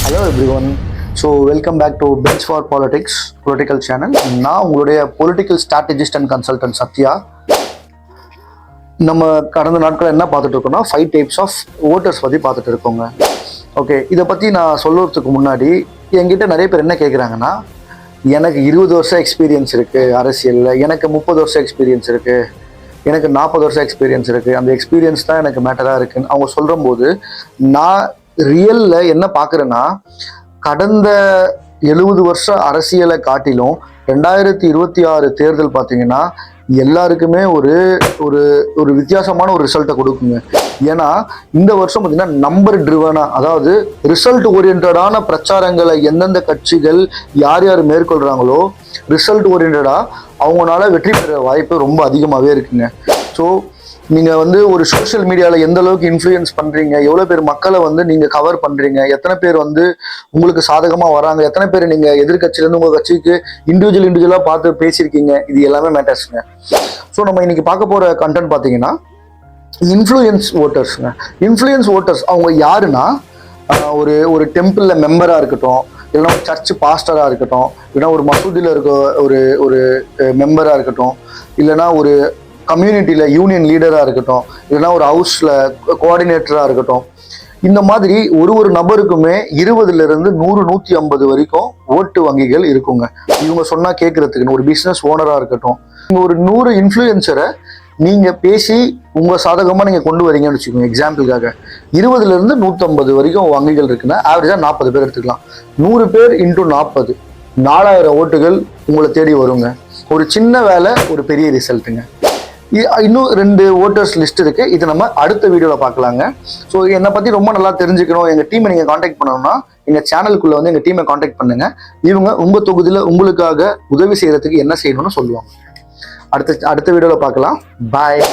Hello everyone. So welcome back to Bench for Politics Political Channel. நான் உங்களுடைய political strategist and consultant Sathya. நம்ம கடந்த நாட்கள் என்ன பார்த்துட்டு இருக்கோம்னா 5 டைப்ஸ் ஆஃப் ஓட்டர்ஸ் பற்றி பார்த்துட்டு இருக்கோங்க. ஓகே, இதை பற்றி நான் சொல்லுறதுக்கு முன்னாடி என்கிட்ட நிறைய பேர் என்ன கேட்குறாங்கன்னா, எனக்கு 20 வருஷம் எக்ஸ்பீரியன்ஸ் இருக்குது அரசியலில், எனக்கு 30 வருஷம் எக்ஸ்பீரியன்ஸ் இருக்குது, எனக்கு 40 வருஷம் எக்ஸ்பீரியன்ஸ் இருக்குது, அந்த எக்ஸ்பீரியன்ஸ் தான் எனக்கு மேட்டராக இருக்குன்னு அவங்க சொல்லும்போது நான் ரியல்ல என்ன பார்க்குறேன்னா, கடந்த 70 வருஷம் அரசியலை காட்டிலும் 2026 தேர்தல் பார்த்தீங்கன்னா எல்லாருக்குமே ஒரு ஒரு ஒரு வித்தியாசமான ஒரு ரிசல்ட்டை கொடுக்குங்க. ஏன்னா இந்த வருஷம் பார்த்தீங்கன்னா நம்பர் ட்ரிவனா, அதாவது ரிசல்ட் ஓரியன்டான பிரச்சாரங்களை எந்தெந்த கட்சிகள் யார் யார் மேற்கொள்கிறாங்களோ ரிசல்ட் ஓரியன்டாக அவங்களால வெற்றி பெற வாய்ப்பு ரொம்ப அதிகமாகவே இருக்குங்க. ஸோ நீங்கள் ஒரு சோஷியல் மீடியாவில் எந்த அளவுக்கு இன்ஃப்ளூயன்ஸ் பண்ணுறீங்க, எவ்வளோ பேர் மக்களை நீங்கள் கவர் பண்ணுறீங்க, எத்தனை பேர் உங்களுக்கு சாதகமாக வராங்க, எத்தனை பேர் நீங்கள் எதிர்கட்சியிலேருந்து உங்கள் கட்சிக்கு இண்டிவிஜுவலாக பார்த்து பேசியிருக்கீங்க, இது எல்லாமே மேட்டர்ஸுங்க. ஸோ நம்ம இன்னைக்கு பார்க்க போகிற கண்டென்ட் பார்த்தீங்கன்னா இன்ஃப்ளூயன்ஸ் ஓட்டர்ஸுங்க. இன்ஃப்ளூயன்ஸ் ஓட்டர்ஸ் அவங்க யாருன்னா, ஒரு டெம்பிளில் மெம்பராக இருக்கட்டும், இல்லைன்னா ஒரு சர்ச் பாஸ்டராக இருக்கட்டும், இல்லைன்னா ஒரு மசூதியில் இருக்க ஒரு மெம்பராக இருக்கட்டும், இல்லைன்னா ஒரு கம்யூனிட்டியில் யூனியன் லீடராக இருக்கட்டும், இல்லைன்னா ஒரு ஹவுஸில் கோஆர்டினேட்டராக இருக்கட்டும், இந்த மாதிரி ஒரு நபருக்குமே 20லிருந்து 100-150 வரைக்கும் ஓட்டு வங்கிகள் இருக்குங்க. இவங்க சொன்னால் கேட்குறதுக்குன்னு ஒரு பிஸ்னஸ் ஓனராக இருக்கட்டும், ஒரு 100 இன்ஃப்ளூயன்சரை நீங்கள் பேசி உங்கள் சாதகமாக நீங்கள் கொண்டு வரீங்கன்னு வச்சுக்கோங்க. எக்ஸாம்பிளுக்காக 20லிருந்து 150 வரைக்கும் வங்கிகள் இருக்குன்னா ஆவரேஜாக 40 பேர் எடுத்துக்கலாம். 100 பேர் இன்ட்டு 40, 4000 ஓட்டுகள் உங்களை தேடி வருங்க. ஒரு சின்ன வேலை, ஒரு பெரிய ரிசல்ட்டுங்க. இன்னும் 2 ஓட்டர்ஸ் லிஸ்ட் இருக்குது, இது நம்ம அடுத்த வீடியோவில் பார்க்கலாங்க. ஸோ என்னை பற்றி ரொம்ப நல்லா தெரிஞ்சுக்கணும், எங்கள் டீமை நீங்கள் காண்டாக்ட் பண்ணணும்னா எங்கள் சேனலுக்குள்ளே எங்கள் டீமை காண்டாக்ட் பண்ணுங்கள். இவங்க உங்கள் தொகுதியில் உங்களுக்காக உதவி செய்கிறதுக்கு என்ன செய்யணும்னு சொல்லுவாங்க. அடுத்த வீடியோவில் பார்க்கலாம். பாய்.